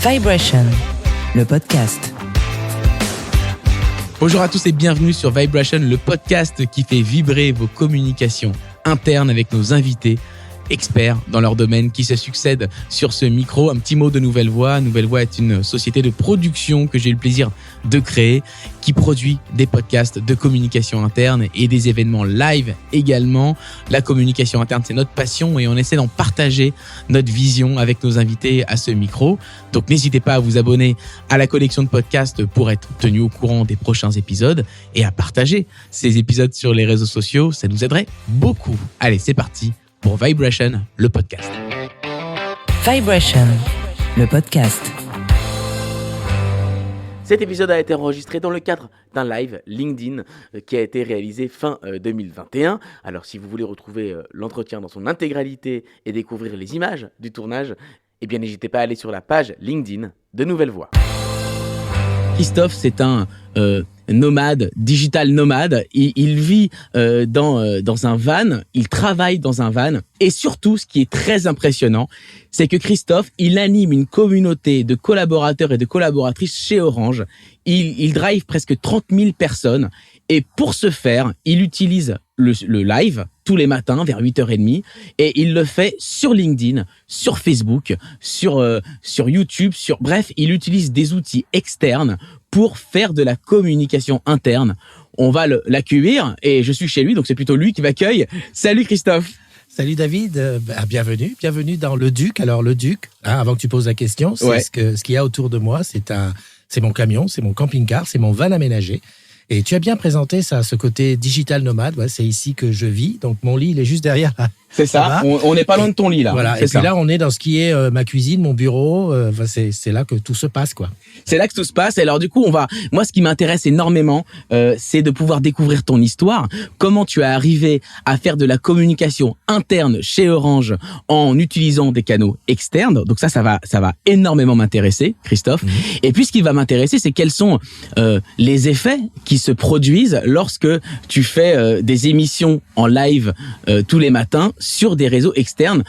Vibration, le podcast. Bonjour à tous et bienvenue sur Vibration, le podcast qui fait vibrer vos communications internes avec nos invités experts dans leur domaine qui se succèdent sur ce micro. Un petit mot de Nouvelle Voix. Nouvelle Voix est une société de production que j'ai eu le plaisir de créer, qui produit des podcasts de communication interne et des événements live également. La communication interne, c'est notre passion et on essaie d'en partager notre vision avec nos invités à ce micro. Donc n'hésitez pas à vous abonner à la collection de podcasts pour être tenu au courant des prochains épisodes et à partager ces épisodes sur les réseaux sociaux. Ça nous aiderait beaucoup. Allez, c'est parti pour Vibration, le podcast. Vibration, le podcast. Cet épisode a été enregistré dans le cadre d'un live LinkedIn qui a été réalisé fin 2021. Alors si vous voulez retrouver l'entretien dans son intégralité et découvrir les images du tournage, eh bien n'hésitez pas à aller sur la page LinkedIn de Nouvelle Voix. Christophe, c'est un nomade, digital nomade. Il vit dans un van, il travaille dans un van. Et surtout, ce qui est très impressionnant, c'est que Christophe, il anime une communauté de collaborateurs et de collaboratrices chez Orange. Il drive presque 30 000 personnes. Et pour ce faire, il utilise le live tous les matins vers 8h30 et il le fait sur LinkedIn, sur Facebook, sur YouTube, bref, il utilise des outils externes pour faire de la communication interne. On va l'accueillir et je suis chez lui, donc c'est plutôt lui qui m'accueille. Salut Christophe. Salut David, bienvenue dans le Duc. Alors le Duc, avant que tu poses la question, c'est ce qu'il y a autour de moi, c'est mon camion, c'est mon camping-car, c'est mon van aménagé. Et tu as bien présenté ça, ce côté digital nomade. Ouais, c'est ici que je vis. Donc mon lit, il est juste derrière. C'est ça. On n'est pas loin de ton lit là. Voilà. Et puis là, on est dans ce qui est ma cuisine, mon bureau. C'est là que tout se passe, quoi. C'est là que tout se passe. Et alors du coup, moi, ce qui m'intéresse énormément, c'est de pouvoir découvrir ton histoire. Comment tu es arrivé à faire de la communication interne chez Orange en utilisant des canaux externes. Donc ça va énormément m'intéresser, Christophe. Mmh. Et puis ce qui va m'intéresser, c'est quels sont les effets qui se produisent lorsque tu fais des émissions en live tous les matins sur des réseaux externes.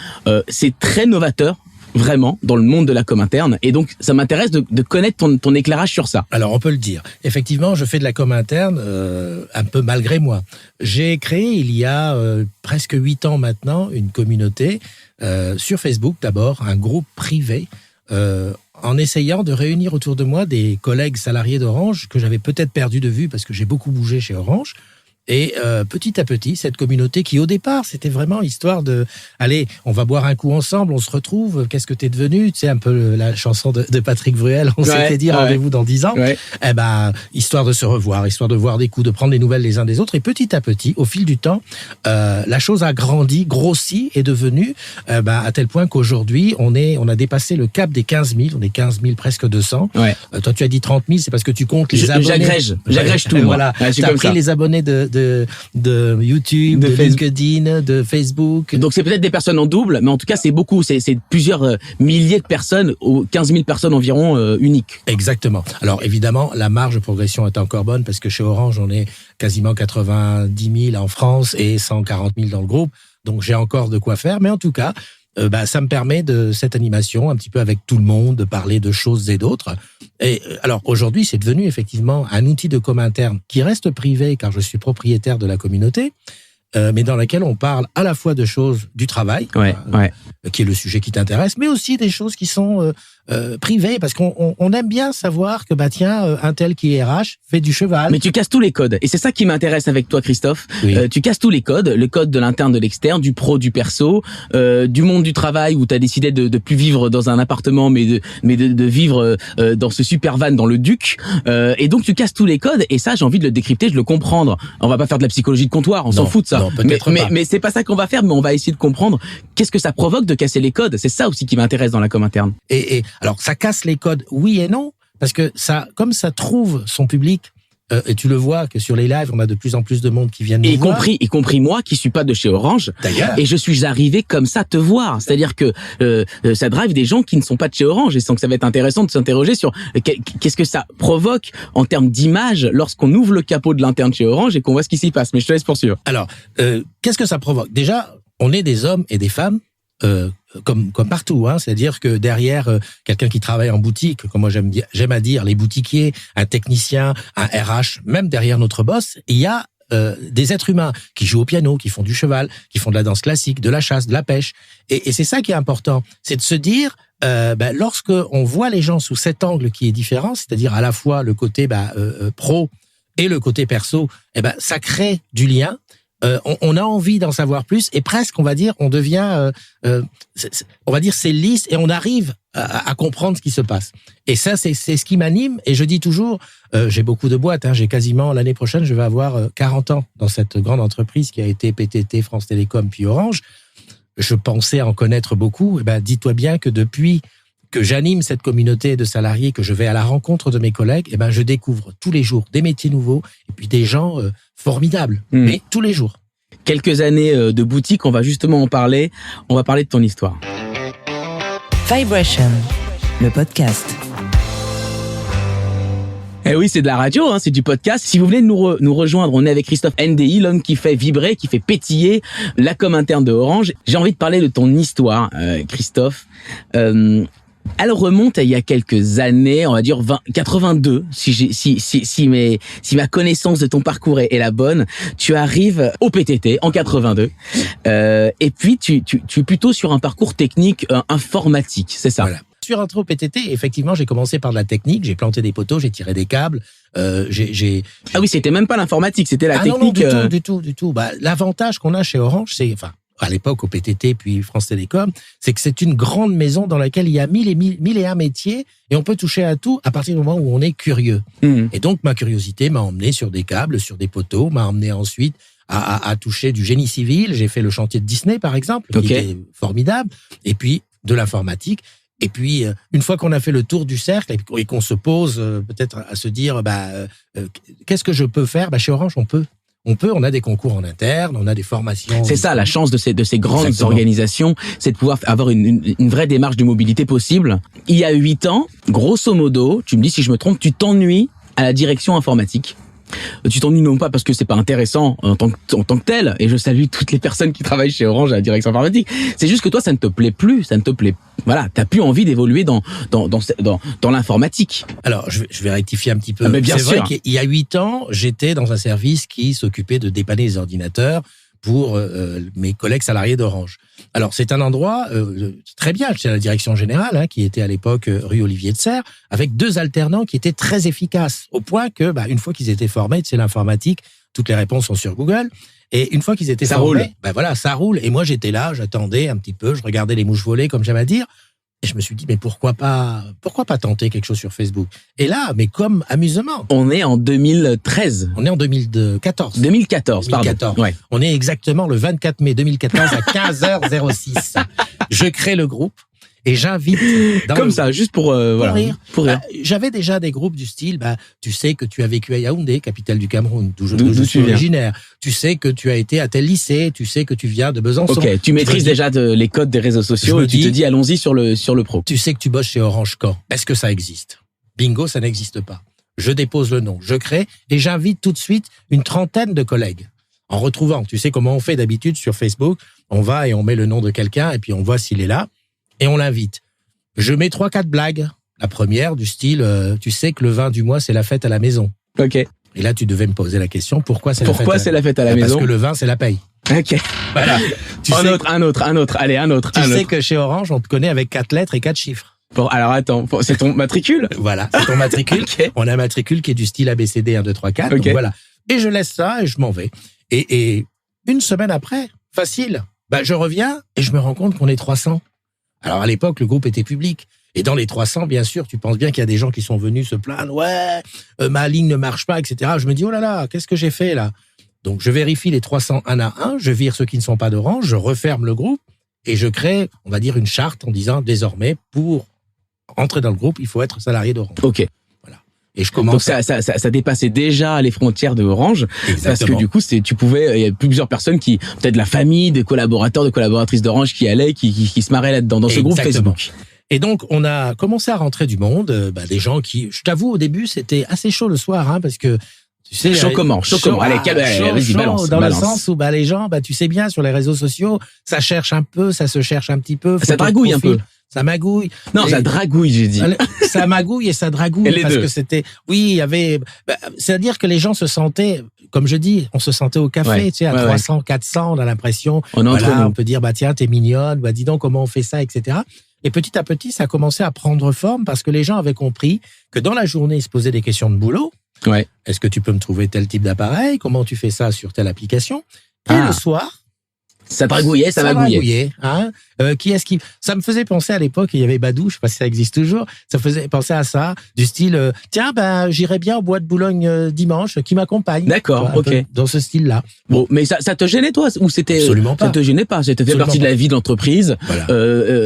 C'est très novateur, vraiment, dans le monde de la com interne. Et donc, ça m'intéresse de connaître ton éclairage sur ça. Alors, on peut le dire. Effectivement, je fais de la com interne un peu malgré moi. J'ai créé, il y a presque 8 ans maintenant, une communauté sur Facebook, d'abord, un groupe privé, en essayant de réunir autour de moi des collègues salariés d'Orange que j'avais peut-être perdu de vue parce que j'ai beaucoup bougé chez Orange. Et petit à petit, cette communauté qui, au départ, c'était vraiment histoire de « Allez, on va boire un coup ensemble, on se retrouve, qu'est-ce que t'es devenu ?» Tu sais, un peu la chanson de Patrick Bruel, on s'était dit « Rendez-vous dans 10 ans ». Eh ben, histoire de se revoir, histoire de voir des coups, de prendre des nouvelles les uns des autres. Et petit à petit, au fil du temps, la chose a grossi, est devenue à tel point qu'aujourd'hui, on a dépassé le cap des 15 000, on est 15 000, presque 200. Ouais. Toi, tu as dit 30 000, c'est parce que tu comptes les abonnés. J'agrège tout. Voilà, t'as pris les abonnés de YouTube, de LinkedIn, de Facebook. Donc c'est peut-être des personnes en double, mais en tout cas c'est beaucoup, c'est plusieurs milliers de personnes, 15 000 personnes environ uniques. Exactement. Alors évidemment, la marge de progression est encore bonne parce que chez Orange, on est quasiment 90 000 en France et 140 000 dans le groupe. Donc j'ai encore de quoi faire, mais en tout cas, ça me permet de cette animation, un petit peu avec tout le monde, de parler de choses et d'autres. Et alors aujourd'hui, c'est devenu effectivement un outil de com interne qui reste privé car je suis propriétaire de la communauté, mais dans laquelle on parle à la fois de choses du travail, qui est le sujet qui t'intéresse, mais aussi des choses qui sont privées, parce qu'on aime bien savoir que un tel qui est RH fait du cheval. Mais tu casses tous les codes, et c'est ça qui m'intéresse avec toi, Christophe. Oui. Tu casses tous les codes, le code de l'interne, de l'externe, du pro, du perso, du monde du travail où tu as décidé de plus vivre dans un appartement, mais de vivre dans ce super van dans le Duc. Et donc tu casses tous les codes, et ça j'ai envie de le décrypter, de le comprendre. On va pas faire de la psychologie de comptoir, on s'en fout de ça. Non, mais c'est pas ça qu'on va faire, mais on va essayer de comprendre qu'est-ce que ça provoque de casser les codes. C'est ça aussi qui m'intéresse dans la com interne. Et alors ça casse les codes, oui et non, parce que comme ça trouve son public. Et tu le vois que sur les lives, on a de plus en plus de monde qui viennent nous voir. Y compris moi, qui suis pas de chez Orange. D'ailleurs. Et je suis arrivé comme ça te voir. C'est-à-dire que ça drive des gens qui ne sont pas de chez Orange. Et donc ça va être intéressant de s'interroger sur qu'est-ce que ça provoque en termes d'image lorsqu'on ouvre le capot de l'interne chez Orange et qu'on voit ce qui s'y passe. Mais je te laisse poursuivre. Alors, qu'est-ce que ça provoque ? Déjà, on est des hommes et des femmes comme partout, hein. C'est-à-dire que derrière quelqu'un qui travaille en boutique, comme moi j'aime à dire, les boutiquiers, un technicien, un RH, même derrière notre boss, il y a des êtres humains qui jouent au piano, qui font du cheval, qui font de la danse classique, de la chasse, de la pêche. Et c'est ça qui est important, c'est de se dire, lorsque on voit les gens sous cet angle qui est différent, c'est-à-dire à la fois le côté pro et le côté perso, ça crée du lien. On a envie d'en savoir plus et presque, on va dire, on devient, on va dire, c'est lisse et on arrive à comprendre ce qui se passe. Et ça, c'est ce qui m'anime. Et je dis toujours, j'ai beaucoup de boîtes. Hein, j'ai quasiment, l'année prochaine, je vais avoir 40 ans dans cette grande entreprise qui a été PTT, France Télécom, puis Orange. Je pensais en connaître beaucoup. Dis-toi bien que depuis que j'anime cette communauté de salariés, que je vais à la rencontre de mes collègues, je découvre tous les jours des métiers nouveaux et puis des gens formidables, mais tous les jours. Quelques années de boutique, on va justement en parler. On va parler de ton histoire. Vibration, le podcast. Eh oui, c'est de la radio, hein, c'est du podcast. Si vous voulez nous rejoindre, on est avec Christophe NDI, l'homme qui fait vibrer, qui fait pétiller la com interne de Orange. J'ai envie de parler de ton histoire, Christophe. Elle remonte à il y a quelques années, on va dire 82, si ma connaissance de ton parcours est la bonne. Tu arrives au PTT en 82, et puis tu es plutôt sur un parcours technique informatique, c'est ça? Voilà. Je suis rentré au PTT, effectivement, j'ai commencé par de la technique, j'ai planté des poteaux, j'ai tiré des câbles, Ah oui, c'était même pas l'informatique, c'était la technique. Non, du tout. L'avantage qu'on a chez Orange, c'est, à l'époque au PTT puis France Télécom, c'est que c'est une grande maison dans laquelle il y a 1001 métiers et on peut toucher à tout à partir du moment où on est curieux. Et donc ma curiosité m'a emmené sur des câbles, sur des poteaux, m'a emmené ensuite à toucher du génie civil. J'ai fait le chantier de Disney par exemple, qui était formidable, et puis de l'informatique. Et puis, une fois qu'on a fait le tour du cercle et qu'on se pose peut-être à se dire, qu'est-ce que je peux faire? Chez Orange, on a des concours en interne, on a des formations. C'est ça, la chance de ces grandes Exactement. Organisations, c'est de pouvoir avoir une vraie démarche de mobilité possible. Il y a 8 ans, grosso modo, tu me dis si je me trompe, tu t'ennuies à la direction informatique. Tu t'ennuies non pas parce que c'est pas intéressant en tant que tel, et je salue toutes les personnes qui travaillent chez Orange à la direction informatique. C'est juste que toi, ça ne te plaît plus, voilà, t'as plus envie d'évoluer dans l'informatique. Alors, je vais rectifier un petit peu. Mais bien c'est sûr. vrai qu'il y a 8 ans, j'étais dans un service qui s'occupait de dépanner les ordinateurs pour mes collègues salariés d'Orange. Alors, c'est un endroit très bien, c'est la direction générale, qui était à l'époque rue Olivier de Serres, avec 2 alternants qui étaient très efficaces, au point que, une fois qu'ils étaient formés, c'est l'informatique, toutes les réponses sont sur Google, et une fois qu'ils étaient formés, ça roule. Et moi, j'étais là, j'attendais un petit peu, je regardais les mouches voler, comme j'aime à dire, et je me suis dit, mais pourquoi pas tenter quelque chose sur Facebook? Et là, mais comme amusement. On est en 2013. On est en 2014. 2014, pardon. Ouais. On est exactement le 24 mai 2014 à 15h06. Je crée le groupe et j'invite... Comme ça, juste pour rire. J'avais déjà des groupes du style, tu sais que tu as vécu à Yaoundé, capitale du Cameroun, d'où je suis originaire. Tu sais que tu as été à tel lycée, tu sais que tu viens de Besançon. Ok, tu maîtrises déjà les codes des réseaux sociaux et tu te dis, allons-y sur le pro. Tu sais que tu bosses chez Orange quand? Est-ce que ça existe? Bingo, ça n'existe pas. Je dépose le nom, je crée et j'invite tout de suite une trentaine de collègues. En retrouvant, tu sais comment on fait d'habitude sur Facebook, on va et on met le nom de quelqu'un et puis on voit s'il est là. Et on l'invite. Je mets 3-4 blagues. La première, du style, tu sais que le 20 du mois, c'est la fête à la maison. Ok. Et là, tu devais me poser la question, pourquoi c'est la fête à la maison? Parce que le 20, c'est la paye. Ok. Voilà. Un autre. Allez, un autre. Tu sais que chez Orange, on te connaît avec 4 lettres et 4 chiffres. Bon, alors attends, c'est ton matricule? Voilà, c'est ton matricule. Okay. On a un matricule qui est du style ABCD 1, 2, 3, 4. Okay. Donc voilà. Et je laisse ça et je m'en vais. Et une semaine après, facile, je reviens et je me rends compte qu'on est 300. Alors, à l'époque, le groupe était public. Et dans les 300, bien sûr, tu penses bien qu'il y a des gens qui sont venus se plaindre. Ouais, ma ligne ne marche pas, etc. Je me dis, oh là là, qu'est-ce que j'ai fait là? Donc, je vérifie les 300 un à un, je vire ceux qui ne sont pas d'Orange, je referme le groupe et je crée, on va dire, une charte en disant, désormais, pour entrer dans le groupe, il faut être salarié d'Orange. Ok. Voilà. Et je commence. Donc ça dépassait déjà les frontières de Orange. Exactement. Parce que du coup, il y a plusieurs personnes peut-être la famille, des collaborateurs, de collaboratrices d'Orange qui allaient, qui se marraient là-dedans, dans ce groupe Facebook. Et donc, on a commencé à rentrer du monde, des gens qui, je t'avoue, au début, c'était assez chaud le soir, parce que Tu sais, Chaud comment. Allez, vas-y, balance. Dans le sens où les gens, tu sais bien, sur les réseaux sociaux, ça cherche un peu, ça se cherche un petit peu. Ça dragouille un peu. Ça magouille. Non, ça dragouille, j'ai dit. Ça magouille et ça dragouille. Et parce que c'était, oui, il y avait, c'est-à-dire que les gens se sentaient, comme je dis, on se sentait au café, tu sais, à 300, 400, on a l'impression, on peut dire, tiens, t'es mignonne, dis donc comment on fait ça, etc. Et petit à petit, ça a commencé à prendre forme parce que les gens avaient compris que dans la journée, ils se posaient des questions de boulot. Ouais. Est-ce que tu peux me trouver tel type d'appareil? Comment tu fais ça sur telle application? Et le soir, ça dragouillait, ça magouillait. Hein. Ça me faisait penser à l'époque, il y avait Badou, je sais pas si ça existe toujours, ça me faisait penser à ça, du style, tiens, j'irai bien au bois de Boulogne dimanche, qui m'accompagne. D'accord, ok. Dans ce style-là. Bon, mais ça te gênait, toi? Ou c'était. Absolument pas. Ça te gênait pas? C'était fait partie de la vie de l'entreprise,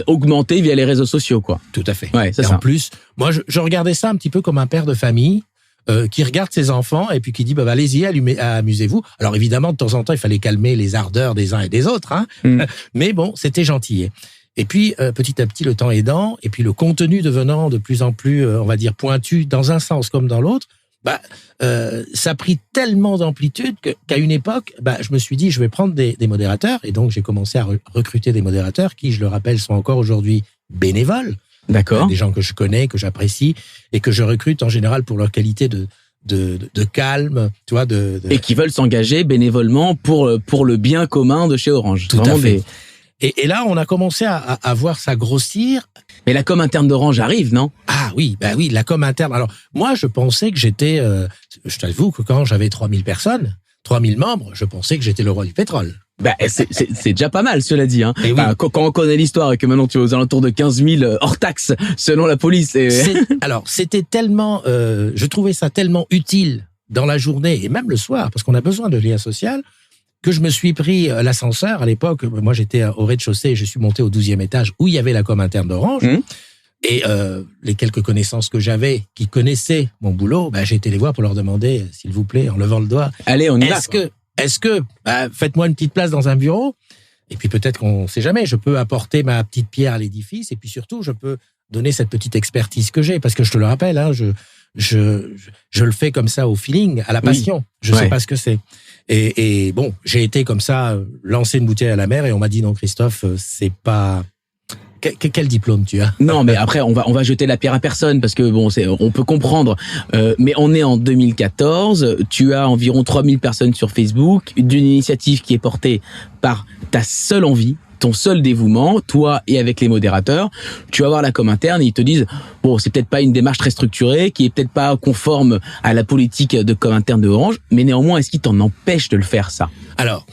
augmentée via les réseaux sociaux, quoi. Tout à fait. Ouais, c'est et ça. En plus, moi, je regardais ça un petit peu comme un père de famille, qui regarde ses enfants et puis qui dit allez-y, amusez-vous. Alors évidemment, de temps en temps, il fallait calmer les ardeurs des uns et des autres, hein. Mais bon, c'était gentil. Et puis petit à petit, le temps aidant, et puis le contenu devenant de plus en plus, on va dire, pointu dans un sens comme dans l'autre, ça a pris tellement d'amplitude qu'à une époque, je me suis dit, je vais prendre des modérateurs, et donc j'ai commencé à recruter des modérateurs qui, je le rappelle, sont encore aujourd'hui bénévoles. D'accord. Des gens que je connais, que j'apprécie et que je recrute en général pour leur qualité de calme, tu vois, et qui veulent s'engager bénévolement pour le bien commun de chez Orange. Tout à fait. Et là, on a commencé à voir ça grossir. Mais la com interne d'Orange arrive, non? Ah oui, la com interne. Alors, moi, je pensais que j'étais, je t'avoue que quand j'avais 3000 personnes, 3000 membres, je pensais que j'étais le roi du pétrole. C'est déjà pas mal, cela dit, hein. Oui. Quand on connaît l'histoire et que maintenant tu es aux alentours de 15 000 hors taxe, selon la police. Alors, c'était tellement, je trouvais ça tellement utile dans la journée et même le soir, parce qu'on a besoin de lien social, que je me suis pris l'ascenseur à l'époque. Moi, j'étais au rez-de-chaussée et je suis monté au 12e étage où il y avait la com interne d'Orange. Et les quelques connaissances que j'avais qui connaissaient mon boulot, j'ai été les voir pour leur demander, s'il vous plaît, en levant le doigt. Allez, on y va. Est-ce que faites-moi une petite place dans un bureau, et puis peut-être qu'on sait jamais, je peux apporter ma petite pierre à l'édifice, et puis surtout, je peux donner cette petite expertise que j'ai, parce que je te le rappelle, hein, je le fais comme ça au feeling, à la passion. Oui. Je sais pas ce que c'est. Et bon, j'ai été comme ça, lancer une bouteille à la mer, et on m'a dit non, Christophe, c'est pas... Quel diplôme tu as? Non, mais après on va jeter la pierre à personne parce que on peut comprendre. Mais on est en 2014. Tu as environ 3000 personnes sur Facebook, d'une initiative qui est portée par ta seule envie, ton seul dévouement, toi et avec les modérateurs. Tu vas voir la com interne et ils te disent c'est peut-être pas une démarche très structurée, qui est peut-être pas conforme à la politique de com interne de Orange, mais néanmoins est-ce qu'il t'en empêche de le faire, ça? Alors,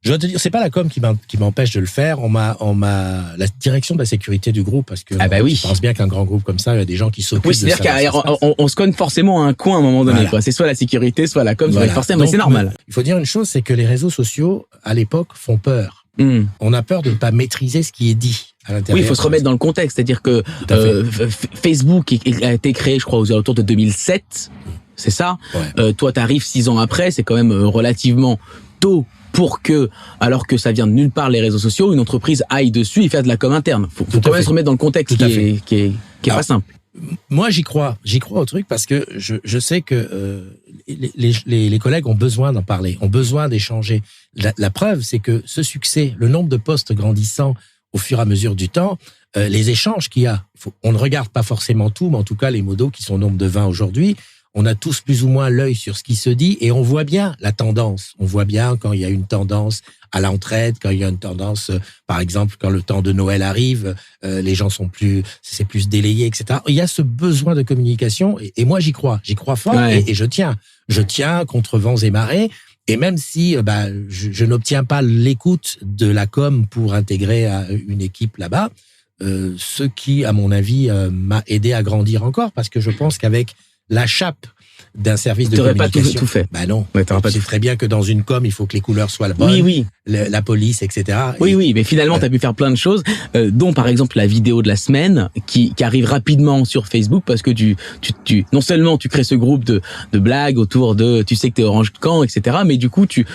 je dois te dire, c'est pas la com qui m'empêche de le faire. La direction de la sécurité du groupe, parce que je pense bien qu'un grand groupe comme ça, il y a des gens qui s'occupent de ça. Oui, c'est-à-dire qu'on se cogne forcément à un coin à un moment donné. Voilà. Quoi. C'est soit la sécurité, soit la com, soit forcément, mais c'est normal. Il faut dire une chose, c'est que les réseaux sociaux, à l'époque, font peur. On a peur de ne pas maîtriser ce qui est dit à l'intérieur. Oui, il faut se remettre dans le contexte. C'est-à-dire que Facebook a été créé, je crois, aux alentours de 2007. C'est ça. Ouais. Toi, t'arrives 6 ans après. C'est quand même relativement tôt pour que, alors que ça vient de nulle part, les réseaux sociaux, une entreprise aille dessus et faire de la com interne. Faut quand même se remettre dans le contexte qui est pas simple. Moi, j'y crois au truc parce que je sais que les collègues ont besoin d'en parler, ont besoin d'échanger. La preuve, c'est que ce succès, le nombre de postes grandissant au fur et à mesure du temps, les échanges qu'il y a, on ne regarde pas forcément tout, mais en tout cas, les modos qui sont au nombre de 20 aujourd'hui, on a tous plus ou moins l'œil sur ce qui se dit et on voit bien la tendance. On voit bien quand il y a une tendance à l'entraide, quand il y a une tendance, par exemple, quand le temps de Noël arrive, les gens c'est plus délayé, etc. Il y a ce besoin de communication et moi j'y crois fort et je tiens contre vents et marées. Et même si je n'obtiens pas l'écoute de la com pour intégrer une équipe là-bas, ce qui, à mon avis, m'a aidé à grandir encore, parce que je pense qu'avec la chape d'un service de communication. T'aurais pas tout fait. Non. Ouais, tu sais très bien que dans une com, il faut que les couleurs soient bonnes. Oui. La police, etc. Oui, mais finalement, t'as pu faire plein de choses, dont par exemple la vidéo de la semaine, qui arrive rapidement sur Facebook, parce que non seulement tu crées ce groupe de blagues autour de, tu sais que t'es Orange Camp, etc., mais du coup, tu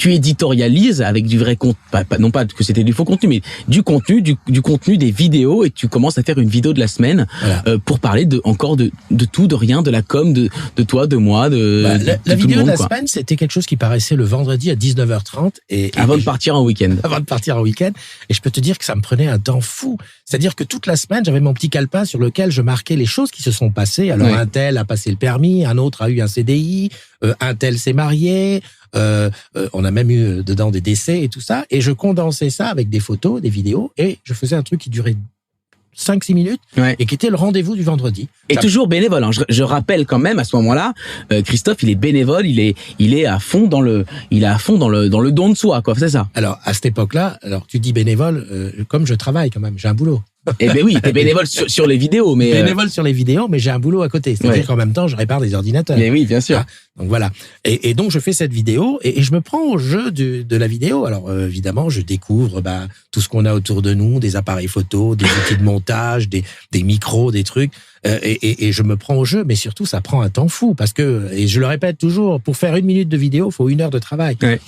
éditorialises avec du vrai contenu, non pas que c'était du faux contenu, mais du contenu, du contenu des vidéos, et tu commences à faire une vidéo de la semaine, pour parler encore de tout, de rien, de la com, toi, de moi, La tout le vidéo monde, de la quoi. semaine, c'était quelque chose qui paraissait le vendredi à 19h30. Avant de partir en week-end. Avant de partir en week-end. Et je peux te dire que ça me prenait un temps fou. C'est-à-dire que toute la semaine, j'avais mon petit calepin sur lequel je marquais les choses qui se sont passées. Alors, un tel a passé le permis, un autre a eu un CDI, un tel s'est marié, on a même eu dedans des décès et tout ça. Et je condensais ça avec des photos, des vidéos, et je faisais un truc qui durait 5-6 minutes et qui était le rendez-vous du vendredi. Et toujours bénévole. Hein. Je rappelle quand même à ce moment-là, Christophe, il est bénévole, il est à fond dans le don de soi, quoi. C'est ça. Alors à cette époque-là, alors tu dis bénévole, comme je travaille quand même, j'ai un boulot. Eh ben oui, t'es bénévole sur les vidéos, mais bénévole sur les vidéos, mais j'ai un boulot à côté. C'est-à-dire qu'en même temps, je répare des ordinateurs. Mais oui, bien sûr. Ah, donc voilà. Et donc je fais cette vidéo et je me prends au jeu de la vidéo. Alors évidemment, je découvre tout ce qu'on a autour de nous, des appareils photo, des outils de montage, des micros, des trucs. Et je me prends au jeu, mais surtout ça prend un temps fou parce que, et je le répète toujours, pour faire 1 minute de vidéo, il faut 1 heure de travail. Ouais.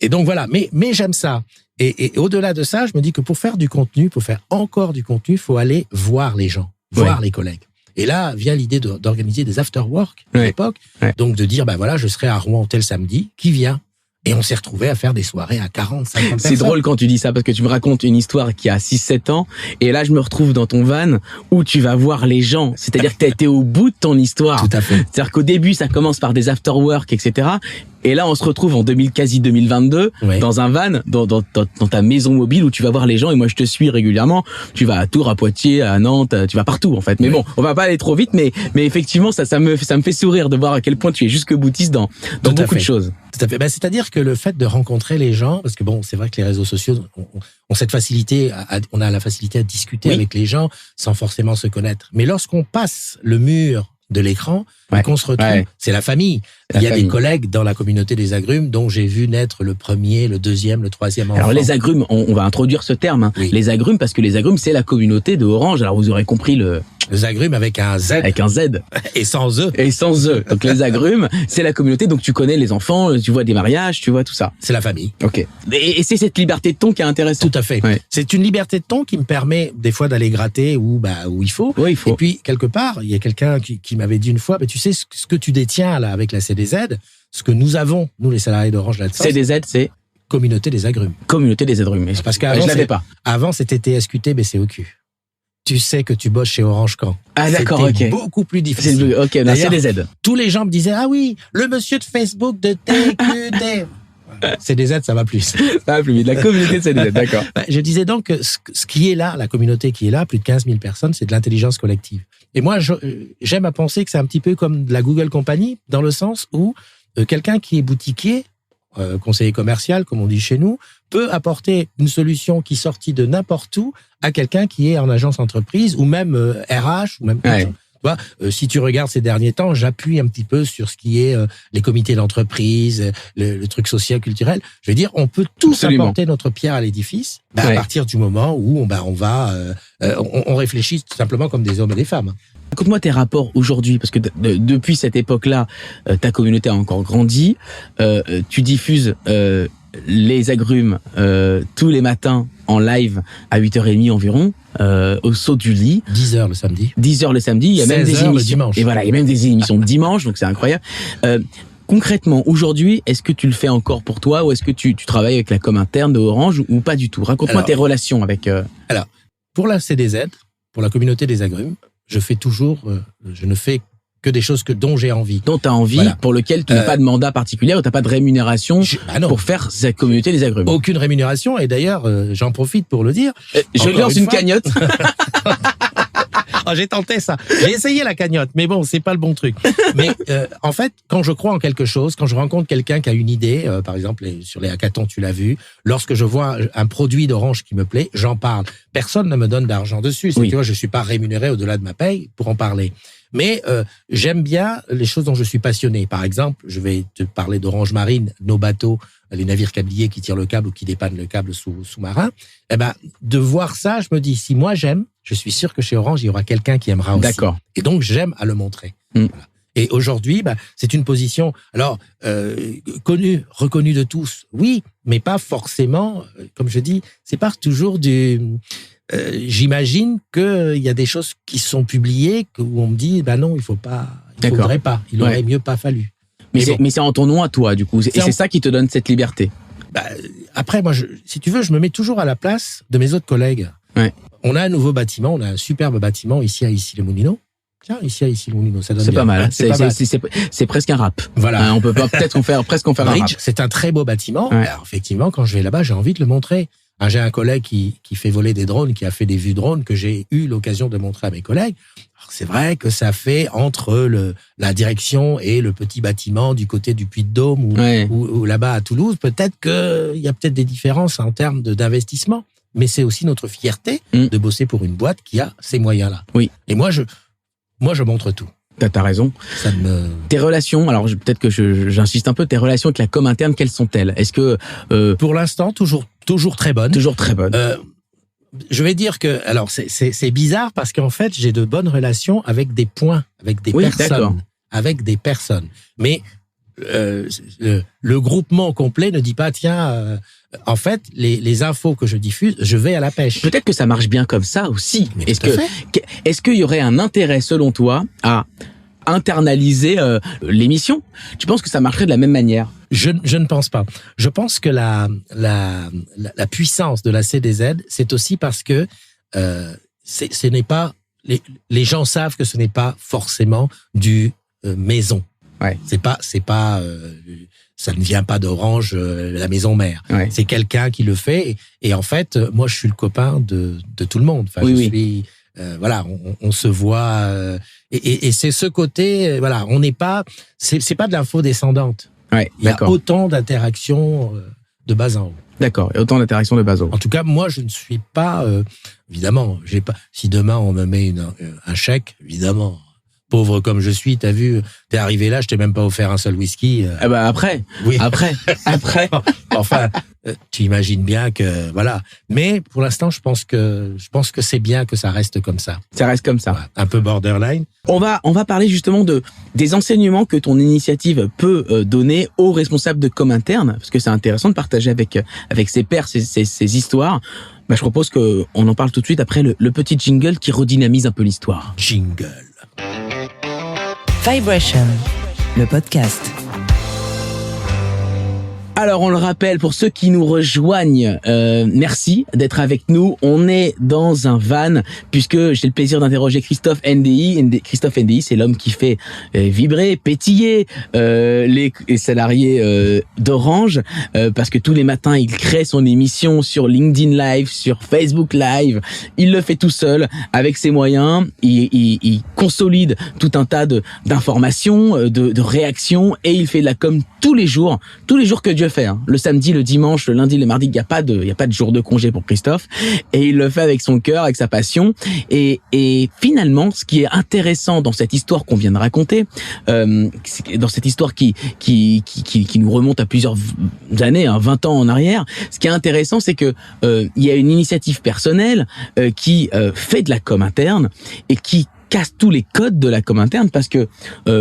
Et donc voilà. Mais j'aime ça. Et au-delà de ça, je me dis que pour faire du contenu, pour faire encore du contenu, il faut aller voir les gens, voir les collègues. Et là vient l'idée d'organiser des after-work à l'époque. Ouais. Donc de dire, voilà, je serai à Rouen tel samedi, qui vient? Et on s'est retrouvés à faire des soirées à 40, 50 personnes. C'est drôle quand tu dis ça, parce que tu me racontes une histoire qui a 6-7 ans, et là je me retrouve dans ton van où tu vas voir les gens. C'est-à-dire que tu as été au bout de ton histoire. Tout à fait. C'est-à-dire qu'au début, ça commence par des after-work, etc. Et là, on se retrouve en quasi 2022, dans un van, dans ta maison mobile où tu vas voir les gens. Et moi, je te suis régulièrement. Tu vas à Tours, à Poitiers, à Nantes, tu vas partout, en fait. Mais bon, on va pas aller trop vite, mais effectivement, ça me fait sourire de voir à quel point tu es jusque boutiste dans beaucoup de choses. Tout à fait. C'est-à-dire que le fait de rencontrer les gens, parce que c'est vrai que les réseaux sociaux ont cette facilité, on a la facilité à discuter avec les gens sans forcément se connaître. Mais lorsqu'on passe le mur de l'écran et qu'on se retrouve, c'est la famille. Il y a des collègues dans la communauté des agrumes dont j'ai vu naître le premier, le deuxième, le troisième enfant. Alors les agrumes, on va introduire ce terme, hein. Les agrumes, parce que les agrumes, c'est la communauté de Orange. Alors vous aurez compris les agrumes avec un Z. Avec un Z. Et sans E. Et sans E. Donc les agrumes, c'est la communauté, donc tu connais les enfants, tu vois des mariages, tu vois tout ça. C'est la famille. Ok. Et c'est cette liberté de ton qui est intéressante. Tout à fait. Ouais. C'est une liberté de ton qui me permet des fois d'aller gratter où il faut. Oui, il faut. Et puis quelque part, il y a quelqu'un qui m'avait dit une fois, tu sais ce que tu détiens là avec la CDZ, ce que nous avons, nous les salariés d'Orange là-dedans. CDZ, c'est Communauté des agrumes. Communauté des agrumes. Parce qu'avant, je l'avais pas. Avant, c'était TSQT, BCOQ. Tu sais que tu bosses chez Orange quand. Ah d'accord, c'était beaucoup plus difficile. Ok, là, c'est des aides. Tous les gens me disaient, ah oui, le monsieur de Facebook de TQT. CDZ, ça va plus. Ça va plus vite, la communauté de CDZ, d'accord. Je disais donc que ce qui est là, la communauté qui est là, plus de 15 000 personnes, c'est de l'intelligence collective. Et moi, j'aime à penser que c'est un petit peu comme de la Google Company, dans le sens où quelqu'un qui est boutiquier, conseiller commercial, comme on dit chez nous, peut apporter une solution qui sortit de n'importe où à quelqu'un qui est en agence entreprise ou même RH ou même si tu regardes ces derniers temps, j'appuie un petit peu sur ce qui est les comités d'entreprise, le truc social culturel. Je veux dire, on peut tous apporter notre pierre à l'édifice à partir du moment où on réfléchit tout simplement comme des hommes et des femmes. Raconte-moi tes rapports aujourd'hui, parce que depuis cette époque-là, ta communauté a encore grandi. Tu diffuses les agrumes tous les matins en live à 8h30 environ, au saut du lit. 10h le samedi. 10h le samedi. Il y a même des émissions. Le dimanche. Et voilà, il y a même des émissions de dimanche, donc c'est incroyable. Concrètement, aujourd'hui, est-ce que tu le fais encore pour toi ou est-ce que tu travailles avec la com interne de Orange ou pas du tout? Raconte-moi tes relations avec... Alors, pour la CDZ, pour la communauté des agrumes, je ne fais que des choses dont j'ai envie. Dont tu as envie, pour lequel tu n'as pas de mandat particulier ou tu n'as pas de rémunération pour faire cette communauté des agrumes. Aucune rémunération, et d'ailleurs, j'en profite pour le dire. Je lance une cagnotte. J'ai tenté ça. J'ai essayé la cagnotte, mais bon, c'est pas le bon truc. Mais en fait, quand je crois en quelque chose, quand je rencontre quelqu'un qui a une idée, par exemple sur les hackathons, tu l'as vu, lorsque je vois un produit d'Orange qui me plaît, j'en parle. Personne ne me donne d'argent dessus. Tu vois, je suis pas rémunéré au-delà de ma paye pour en parler. Mais j'aime bien les choses dont je suis passionné. Par exemple, je vais te parler d'Orange Marine, nos bateaux, les navires câbliers qui tirent le câble ou qui dépannent le câble sous-marin. De voir ça, je me dis, si moi j'aime, je suis sûr que chez Orange, il y aura quelqu'un qui aimera aussi. D'accord. Et donc, j'aime à le montrer. Voilà. Et aujourd'hui, c'est une position, alors, connue, reconnue de tous, oui, mais pas forcément, comme je dis, c'est pas toujours j'imagine qu'il y a des choses qui sont publiées où on me dit, non, il faut pas D'accord. faudrait pas. Il aurait mieux pas fallu. Mais c'est en ton nom à toi, du coup. Et c'est ça qui te donne cette liberté. Bah, après, moi, si tu veux, je me mets toujours à la place de mes autres collègues. Ouais. On a un nouveau bâtiment, on a un superbe bâtiment ici à Issy-les-Moulineaux. Tiens, ici à Issy-les-Moulineaux, ça donne C'est bien. pas mal. Hein, C'est presque un rap. Voilà. Hein, on peut peut-être en faire un rap. Bridge, c'est un très beau bâtiment. Ouais. Alors, effectivement, quand je vais là-bas, j'ai envie de le montrer. Hein, j'ai un collègue qui fait voler des drones, qui a fait des vues drones que j'ai eu l'occasion de montrer à mes collègues. Alors, c'est vrai que ça fait entre la direction et le petit bâtiment du côté du Puy-de-Dôme ou là-bas à Toulouse. Peut-être qu'il y a peut-être des différences en termes d'investissement. Mais c'est aussi notre fierté de bosser pour une boîte qui a ces moyens-là. Oui. Et moi, je montre tout. T'as raison. Tes relations, alors peut-être que j'insiste un peu, tes relations avec la com interne, quelles sont-elles? Est-ce que pour l'instant, toujours très bonnes. Toujours très bonnes. Je vais dire que, alors c'est bizarre parce qu'en fait, j'ai de bonnes relations avec des points, avec des personnes. Mais le groupement complet ne dit pas, tiens, en fait, les infos que je diffuse, je vais à la pêche. Peut-être que ça marche bien comme ça aussi. Mais Est-ce qu'il y aurait un intérêt, selon toi, à internaliser l'émission? Tu penses que ça marcherait de la même manière? Je ne pense pas. Je pense que la puissance de la CDZ, c'est aussi parce que ce n'est pas les gens savent que ce n'est pas forcément du maison. Ouais. C'est pas ça ne vient pas d'Orange, la maison mère. Ouais. C'est quelqu'un qui le fait et en fait, moi je suis le copain de tout le monde. Enfin, suis voilà, on se voit et c'est ce côté voilà, on n'est pas c'est pas de l'info descendante. Ouais, il y a autant d'interactions de bas en haut. D'accord, et autant d'interactions de bas en haut. En tout cas, moi je ne suis pas évidemment, j'ai pas si demain on me met un chèque, évidemment. Pauvre comme je suis, t'as vu, t'es arrivé là, je t'ai même pas offert un seul whisky. Ah bah après, oui. après. Enfin, tu imagines bien que voilà. Mais pour l'instant, je pense que c'est bien que ça reste comme ça. Ça reste comme ça. Ouais, un peu borderline. On va parler justement des enseignements que ton initiative peut donner aux responsables de com interne, parce que c'est intéressant de partager avec ses pairs ces histoires. Bah, je propose qu'on en parle tout de suite après le petit jingle qui redynamise un peu l'histoire. Jingle. Vibration, le podcast. Alors on le rappelle pour ceux qui nous rejoignent, merci d'être avec nous. On est dans un van puisque j'ai le plaisir d'interroger Christophe NDI. Christophe NDI, c'est l'homme qui fait vibrer, pétiller les salariés d'Orange parce que tous les matins il crée son émission sur LinkedIn Live, sur Facebook Live. Il le fait tout seul avec ses moyens. Il consolide tout un tas d'informations, de réactions et il fait de la com tous les jours que Dieu fait. Hein. Le samedi, le dimanche, le lundi, le mardi, il y a pas de jour de congé pour Christophe. Et il le fait avec son cœur, avec sa passion. Et finalement, ce qui est intéressant dans cette histoire qu'on vient de raconter, dans cette histoire qui nous remonte à plusieurs années, 20 ans en arrière, ce qui est intéressant, c'est que il y a une initiative personnelle qui fait de la com interne et qui casse tous les codes de la com interne parce que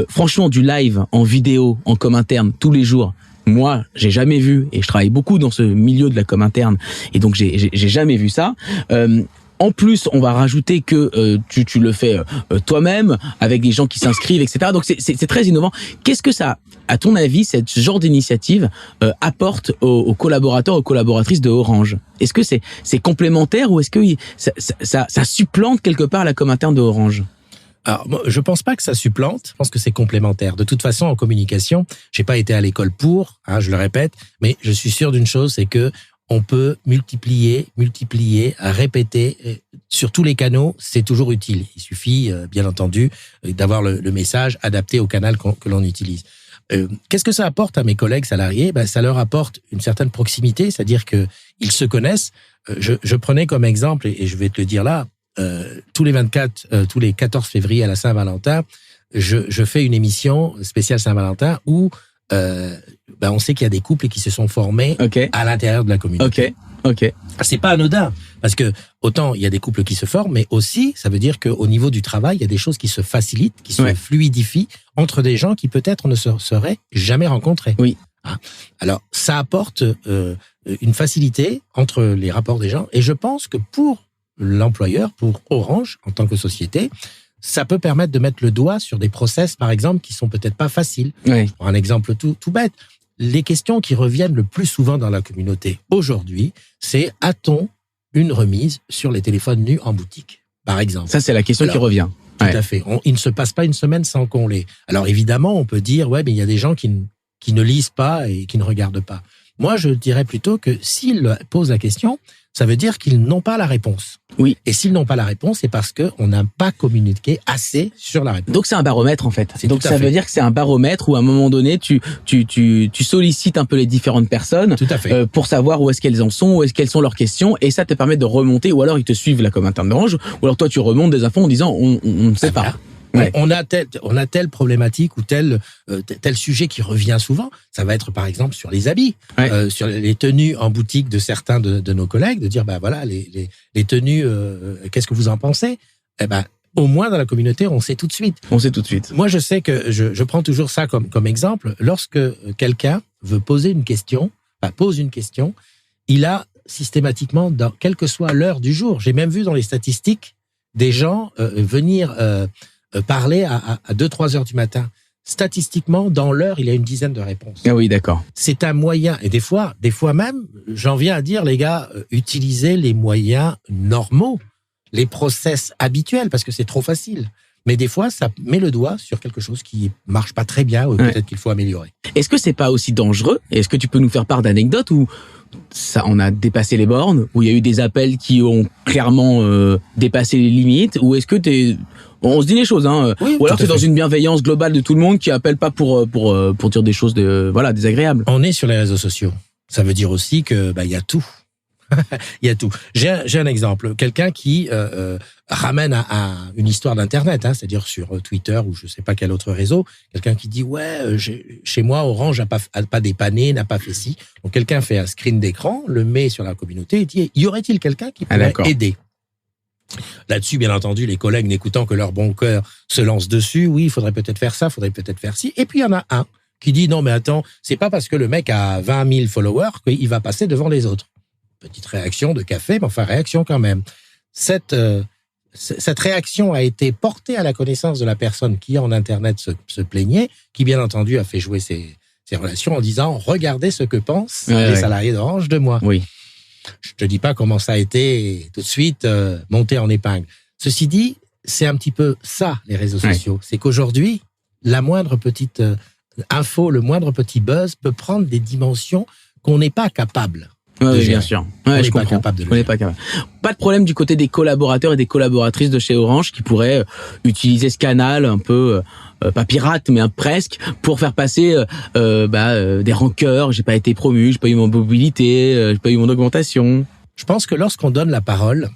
franchement du live en vidéo en com interne tous les jours, moi j'ai jamais vu et je travaille beaucoup dans ce milieu de la com interne et donc j'ai jamais vu ça. En plus, on va rajouter que tu le fais toi-même avec des gens qui s'inscrivent, etc. Donc c'est très innovant. Qu'est-ce que ça, à ton avis, ce genre d'initiative apporte aux collaborateurs, aux collaboratrices de Orange? Est-ce que c'est complémentaire ou est-ce que ça supplante quelque part la com interne de Orange? Alors, moi, je pense pas que ça supplante. Je pense que c'est complémentaire. De toute façon, en communication, j'ai pas été à l'école pour, je le répète, mais je suis sûr d'une chose, c'est que on peut multiplier, répéter sur tous les canaux. C'est toujours utile. Il suffit, bien entendu, d'avoir le message adapté au canal que l'on utilise. Qu'est-ce que ça apporte à mes collègues salariés? Ça leur apporte une certaine proximité, c'est-à-dire que ils se connaissent. Je prenais comme exemple, et je vais te le dire là, tous les 14 février à la Saint-Valentin, je fais une émission spéciale Saint-Valentin où on sait qu'il y a des couples qui se sont formés à l'intérieur de la communauté. Ok. C'est pas anodin parce que autant il y a des couples qui se forment, mais aussi ça veut dire qu'au niveau du travail, il y a des choses qui se facilitent, qui se fluidifient entre des gens qui peut-être ne se seraient jamais rencontrés. Oui. Alors ça apporte une facilité entre les rapports des gens et je pense que pour l'employeur, pour Orange en tant que société, ça peut permettre de mettre le doigt sur des process, par exemple, qui sont peut-être pas faciles. Oui. Je prends un exemple tout bête. Les questions qui reviennent le plus souvent dans la communauté aujourd'hui, c'est a-t-on une remise sur les téléphones nus en boutique, par exemple? Ça, c'est la question qui revient. Tout à fait. Il ne se passe pas une semaine sans qu'on l'ait. Alors évidemment, on peut dire, ouais, mais il y a des gens qui ne lisent pas et qui ne regardent pas. Moi, je dirais plutôt que s'ils posent la question, ça veut dire qu'ils n'ont pas la réponse. Oui. Et s'ils n'ont pas la réponse, c'est parce qu'on n'a pas communiqué assez sur la réponse. Donc c'est un baromètre en fait. Donc tout à ça fait. veut dire que c'est un baromètre où à un moment donné tu sollicites un peu les différentes personnes Tout à fait. pour savoir où est-ce qu'elles en sont, où est-ce qu'elles sont leurs questions, et ça te permet de remonter, ou alors ils te suivent là comme interne d'Orange, ou alors toi tu remontes des infos en disant on ne sait pas. Voilà. Ouais. On a telle problématique ou tel sujet qui revient souvent. Ça va être par exemple sur les habits, Ouais. sur les tenues en boutique de certains de nos collègues, de dire bah voilà les tenues, qu'est-ce que vous en pensez? Eh ben au moins dans la communauté on sait tout de suite. On sait tout de suite. Moi je sais que je prends toujours ça comme exemple. Lorsque quelqu'un veut pose une question, il a systématiquement, quelle que soit l'heure du jour, j'ai même vu dans les statistiques des gens venir parler à 2-3 heures du matin. Statistiquement, dans l'heure, il y a une dizaine de réponses. Ah oui, d'accord. C'est un moyen, et des fois même, j'en viens à dire, les gars, utilisez les moyens normaux, les process habituels, parce que c'est trop facile. Mais des fois, ça met le doigt sur quelque chose qui marche pas très bien, ou peut-être qu'il faut améliorer. Est-ce que c'est pas aussi dangereux? Est-ce que tu peux nous faire part d'anecdotes où ça, on a dépassé les bornes, où il y a eu des appels qui ont clairement dépassé les limites, ou est-ce que on se dit les choses, hein. Oui, Ou alors tout c'est à dans fait. une bienveillance globale de tout le monde qui appelle pas pour dire des choses désagréables. On est sur les réseaux sociaux. Ça veut dire aussi que il y a tout. Il y a tout. J'ai un exemple. Quelqu'un qui ramène à une histoire d'Internet, hein, c'est-à-dire sur Twitter ou je sais pas quel autre réseau. Quelqu'un qui dit chez moi Orange a pas dépanné, n'a pas fait ci. Donc quelqu'un fait un screen d'écran, le met sur la communauté et dit y aurait-il quelqu'un qui pourrait aider? Là-dessus, bien entendu, les collègues n'écoutant que leur bon cœur se lancent dessus. Oui, il faudrait peut-être faire ça, faudrait peut-être faire ci. Et puis il y en a un qui dit non mais attends, c'est pas parce que le mec a 20 000 followers qu'il va passer devant les autres. Petite réaction de café, mais enfin réaction quand même. Cette réaction a été portée à la connaissance de la personne qui en Internet se plaignait, qui bien entendu a fait jouer ses relations en disant regardez ce que pensent les salariés d'Orange de moi. Oui. Je te dis pas comment ça a été tout de suite monté en épingle. Ceci dit, c'est un petit peu ça les réseaux sociaux. C'est qu'aujourd'hui, la moindre petite info, le moindre petit buzz peut prendre des dimensions qu'on n'est pas capable. Oui, bien sûr. Ouais, je comprends. On n'est pas capable. Pas de problème du côté des collaborateurs et des collaboratrices de chez Orange qui pourraient utiliser ce canal un peu pas pirate mais presque pour faire passer des rancœurs. J'ai pas été promu, j'ai pas eu mon mobilité, j'ai pas eu mon augmentation. Je pense que lorsqu'on donne la parole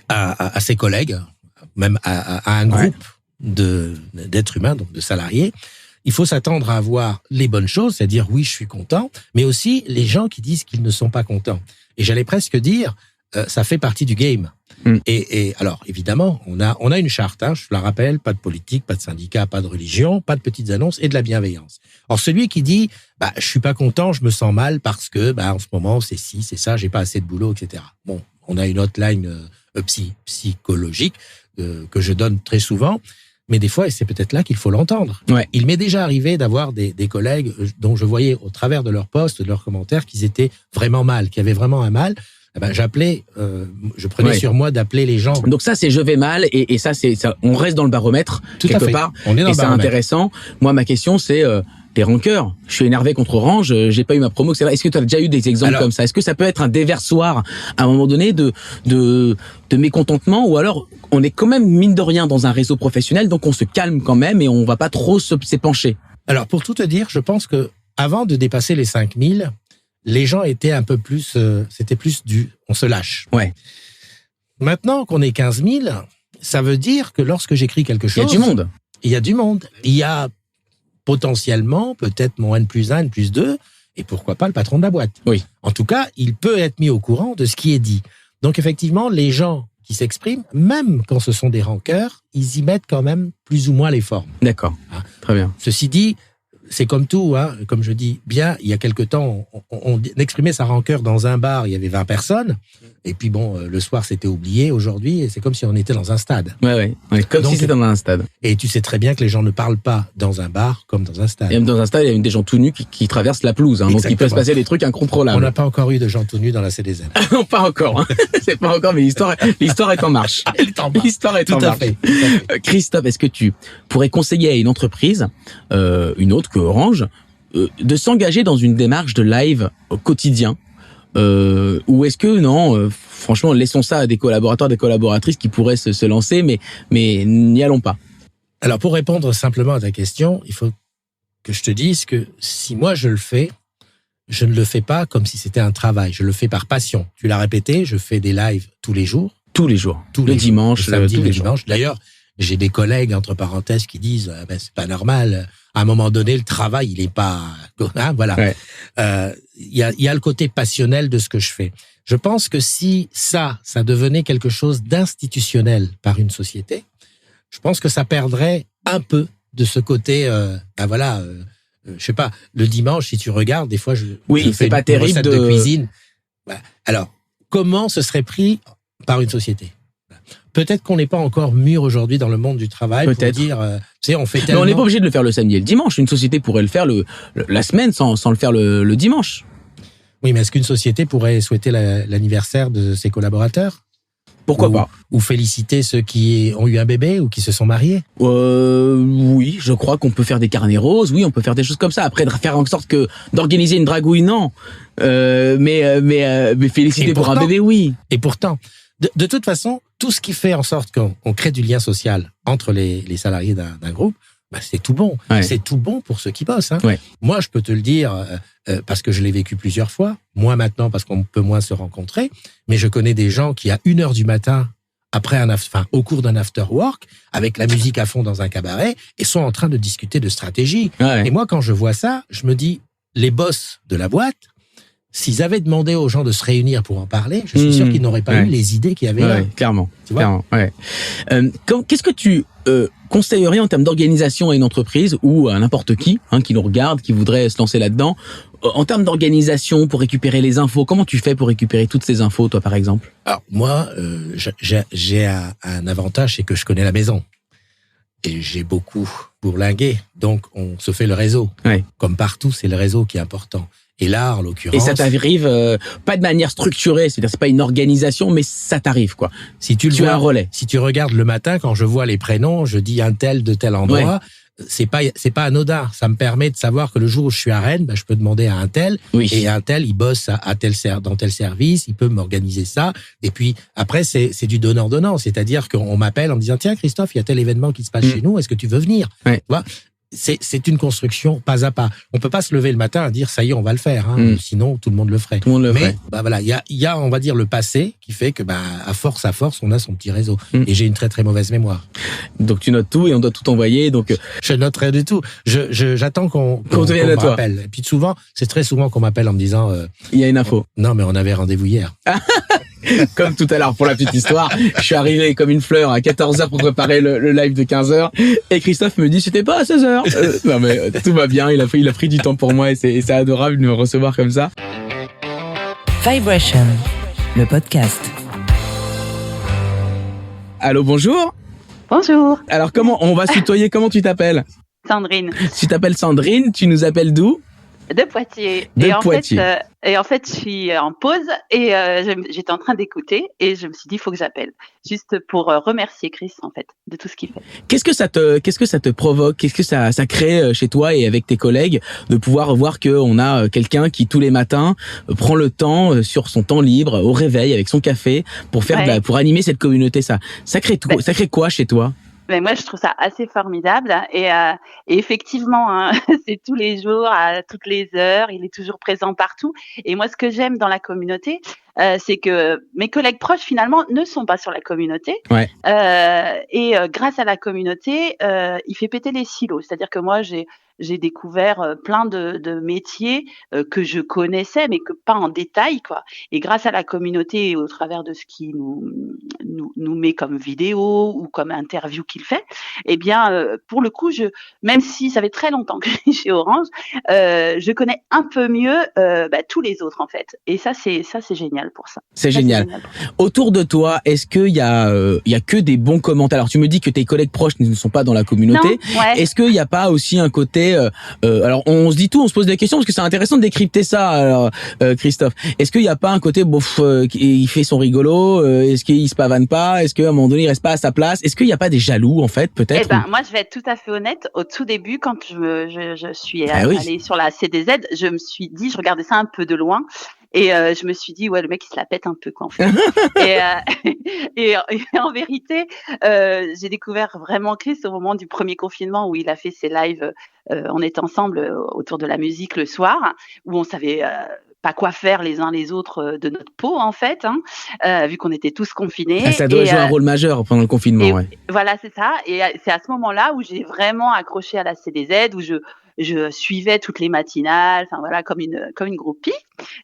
à ses collègues, même à un groupe d'êtres humains, donc de salariés, il faut s'attendre à avoir les bonnes choses, c'est-à-dire oui, je suis content, mais aussi les gens qui disent qu'ils ne sont pas contents. Et j'allais presque dire, ça fait partie du game. Et alors, évidemment, on a une charte, hein, je la rappelle, pas de politique, pas de syndicat, pas de religion, pas de petites annonces et de la bienveillance. Or, celui qui dit, je suis pas content, je me sens mal parce que, en ce moment, c'est ci, c'est ça, j'ai pas assez de boulot, etc. Bon, on a une hotline psychologique que je donne très souvent. Mais des fois, et c'est peut-être là qu'il faut l'entendre. Ouais. Il m'est déjà arrivé d'avoir des collègues dont je voyais au travers de leurs posts, de leurs commentaires, qu'ils étaient vraiment mal, qu'ils avaient vraiment un mal. J'appelais, je prenais sur moi d'appeler les gens. Donc ça, c'est je vais mal, et ça, c'est ça. On reste dans le baromètre quelque part. On est dans et le c'est baromètre. intéressant. Moi, ma question, c'est des rancœurs. Je suis énervé contre Orange, j'ai pas eu ma promo, etc. Est-ce que tu as déjà eu des exemples comme ça? Est-ce que ça peut être un déversoir à un moment donné de mécontentement, ou alors on est quand même mine de rien dans un réseau professionnel, donc on se calme quand même et on va pas trop s'épancher? Alors pour tout te dire, je pense que avant de dépasser les 5000, les gens étaient un peu plus, c'était plus on se lâche. Ouais. Maintenant qu'on est 15 000, ça veut dire que lorsque j'écris quelque chose, Il y a du monde. Il y a du monde. Il y a potentiellement peut-être mon N+1, N+2, et pourquoi pas le patron de la boîte. Oui. En tout cas, il peut être mis au courant de ce qui est dit. Donc effectivement, les gens qui s'expriment, même quand ce sont des rancœurs, ils y mettent quand même plus ou moins les formes. D'accord. Très bien. Ceci dit, c'est comme tout, hein. Comme je dis bien, il y a quelque temps, on exprimait sa rancœur dans un bar, il y avait 20 personnes. Et puis bon, le soir, c'était oublié. Aujourd'hui, c'est comme si on était dans un stade. Ouais, comme Donc, si c'était dans un stade. Et tu sais très bien que les gens ne parlent pas dans un bar comme dans un stade. Et même dans un stade, il y a des gens tout nus qui traversent la pelouse. Hein, donc il peut se passer des trucs On incontrôlables. n'a pas encore eu de gens tout nus dans la CDZ. Non, pas encore. Hein. C'est pas encore, mais l'histoire est en marche. L'histoire est en marche. Tout à fait. Christophe, est-ce que tu pourrais conseiller à une entreprise, une autre que Orange, de s'engager dans une démarche de live au quotidien, ou est-ce que non, franchement, laissons ça à des collaborateurs, des collaboratrices qui pourraient se lancer, mais n'y allons pas. Alors, pour répondre simplement à ta question, il faut que je te dise que si moi je le fais, je ne le fais pas comme si c'était un travail. Je le fais par passion. Tu l'as répété, je fais des lives tous les jours. Tous les jours. Tous le les dimanche, jours, le samedi, tous le les jours. dimanche. D'ailleurs, j'ai des collègues, entre parenthèses, qui disent c'est pas normal. À un moment donné, le travail, il est pas... Hein, voilà. Ouais. Il y a le côté passionnel de ce que je fais. Je pense que si ça devenait quelque chose d'institutionnel par une société, je pense que ça perdrait un peu de ce côté... je sais pas, le dimanche, si tu regardes, des fois, je Oui, fais c'est pas une terrible recette de cuisine. Voilà. Alors, comment ce serait pris par une société ? Peut-être qu'on n'est pas encore mûr aujourd'hui dans le monde du travail pour Peut-être. dire, tu sais, on fait Mais tellement... on n'est pas obligé de le faire le samedi et le dimanche. Une société pourrait le faire la semaine sans le faire le dimanche. Oui, mais est-ce qu'une société pourrait souhaiter l'anniversaire de ses collaborateurs ? Pourquoi pas ? Ou féliciter ceux qui ont eu un bébé ou qui se sont mariés ? Oui, je crois qu'on peut faire des carnets roses. Oui, on peut faire des choses comme ça. Après, de faire en sorte d'organiser une dragouille, non. Mais féliciter pour un bébé, oui. Et pourtant, de toute façon, tout ce qui fait en sorte qu'on crée du lien social entre les salariés d'un groupe, bah, c'est tout bon. Ouais. C'est tout bon pour ceux qui bossent. Hein. Ouais. Moi, je peux te le dire parce que je l'ai vécu plusieurs fois. Moi, maintenant, parce qu'on peut moins se rencontrer. Mais je connais des gens qui, à 1h du matin, au cours d'un after work, avec la musique à fond dans un cabaret, et sont en train de discuter de stratégie. Ouais. Et moi, quand je vois ça, je me dis, les boss de la boîte, s'ils avaient demandé aux gens de se réunir pour en parler, je suis sûr qu'ils n'auraient pas eu les idées qu'il y avait là. Clairement. Tu vois Clairement, ouais. Qu'est-ce que tu conseillerais en termes d'organisation à une entreprise ou à n'importe qui nous regarde, qui voudrait se lancer là-dedans, en termes d'organisation pour récupérer les infos? Comment tu fais pour récupérer toutes ces infos, toi, par exemple? Alors, moi, j'ai un avantage, c'est que je connais la maison. Et j'ai beaucoup bourlingué. Donc, on se fait le réseau. Ouais. Comme partout, c'est le réseau qui est important. Et là, en l'occurrence... Et ça t'arrive pas de manière structurée, c'est-à-dire c'est pas une organisation, mais ça t'arrive, quoi. Si tu as un relais. Si tu regardes le matin, quand je vois les prénoms, je dis un tel de tel endroit. Ouais. C'est pas anodin. Ça me permet de savoir que le jour où je suis à Rennes, je peux demander à un tel. Oui. Et un tel, il bosse dans tel service, il peut m'organiser ça. Et puis, après, c'est du donnant-donnant. C'est-à-dire qu'on m'appelle en me disant, tiens, Christophe, il y a tel événement qui se passe chez nous, est-ce que tu veux venir? Ouais. Tu vois? C'est une construction pas à pas. On peut pas se lever le matin et dire ça y est, on va le faire. Hein. Sinon, tout le monde le ferait. Tout le monde le ferait. Mais voilà, il y a, on va dire, le passé qui fait que à force, on a son petit réseau. Et j'ai une très très mauvaise mémoire. Donc tu notes tout et on doit tout envoyer. Donc je note rien du tout. J'attends qu'on me rappelle. Et puis c'est très souvent qu'on m'appelle en me disant il y a une info. Non, mais on avait rendez-vous hier. Comme tout à l'heure, pour la petite histoire, je suis arrivé comme une fleur à 14h pour préparer le live de 15h et Christophe me dit c'était pas à 16h. Non mais tout va bien, il a pris du temps pour moi et c'est adorable de me recevoir comme ça. Vibration, le podcast. Allô, bonjour. Bonjour. Alors on va se tutoyer, comment tu t'appppelles? Sandrine. Tu t'appelles Sandrine, tu nous appelles d'où? De Poitiers. Et en fait, je suis en pause et j'étais en train d'écouter et je me suis dit, il faut que j'appelle. Juste pour remercier Chris, en fait, de tout ce qu'il fait. Qu'est-ce que ça te provoque? Qu'est-ce que ça crée chez toi et avec tes collègues de pouvoir voir qu'on a quelqu'un qui, tous les matins, prend le temps sur son temps libre, au réveil, avec son café, pour faire pour animer cette communauté? Ça crée tout. Ça crée quoi chez toi? Mais moi, je trouve ça assez formidable et effectivement, c'est tous les jours, à toutes les heures, il est toujours présent partout. Et moi, ce que j'aime dans la communauté, c'est que mes collègues proches finalement ne sont pas sur la communauté. Ouais. Et grâce à la communauté, il fait péter les silos. C'est-à-dire que moi, j'ai découvert plein de métiers que je connaissais, mais que pas en détail, quoi. Et grâce à la communauté et au travers de ce qui nous met comme vidéo ou comme interview qu'il fait, eh bien, pour le coup, même si ça fait très longtemps que je suis chez Orange, je connais un peu mieux tous les autres, en fait. Et ça, c'est génial pour ça. C'est génial. Autour de toi, est-ce qu'il y a que des bons commentaires? Alors, tu me dis que tes collègues proches ne sont pas dans la communauté. Non, ouais. Est-ce qu'il n'y a pas aussi un côté alors on se dit tout, on se pose des questions parce que c'est intéressant de décrypter ça. Alors, Christophe, est-ce qu'il n'y a pas un côté il fait son rigolo, est-ce qu'il se pavane pas, est-ce qu'à un moment donné il reste pas à sa place, est-ce qu'il n'y a pas des jaloux en fait peut-être? Moi je vais être tout à fait honnête. Au tout début, quand je suis allée sur la CDZ, je me suis dit, je regardais ça un peu de loin. Et je me suis dit, ouais, le mec, il se la pète un peu, quoi, en fait. et en vérité, j'ai découvert vraiment Chris au moment du premier confinement où il a fait ses lives. On était ensemble autour de la musique le soir, où on savait pas quoi faire les uns les autres de notre peau, en fait, vu qu'on était tous confinés. Ça doit jouer un rôle majeur pendant le confinement, ouais. Voilà, c'est ça. Et c'est à ce moment-là où j'ai vraiment accroché à la CDZ, où je suivais toutes les matinales, enfin voilà, comme une groupie.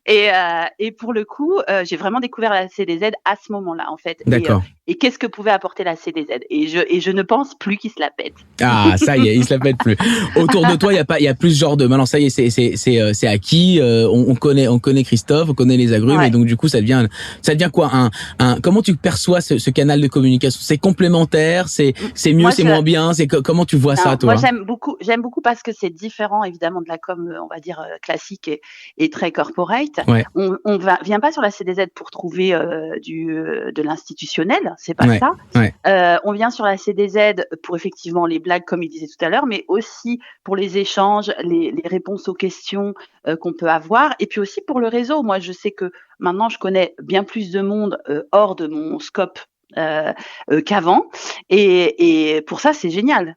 Et pour le coup, j'ai vraiment découvert la CDZ à ce moment-là, en fait. D'accord. Et qu'est-ce que pouvait apporter la CDZ? Et je ne pense plus qu'il se la pète. Ah, ça y est, il se la pète plus. Autour de toi, il y a plus ce genre de. Maintenant, ça y est, c'est acquis. On connaît Christophe, on connaît les agrumes, ouais. Et donc du coup, ça devient quoi comment tu perçois ce canal de communication? C'est complémentaire, c'est mieux, c'est moins bien. Comment tu vois ça, toi? Moi, j'aime beaucoup parce que c'est différent évidemment de la com, on va dire classique et très corporate. Ouais. On vient pas sur la CDZ pour trouver de l'institutionnel, c'est pas ça. Ouais. On vient sur la CDZ pour effectivement les blagues, comme il disait tout à l'heure, mais aussi pour les échanges, les réponses aux questions qu'on peut avoir, et puis aussi pour le réseau. Moi, je sais que maintenant, je connais bien plus de monde hors de mon scope qu'avant, et pour ça c'est génial.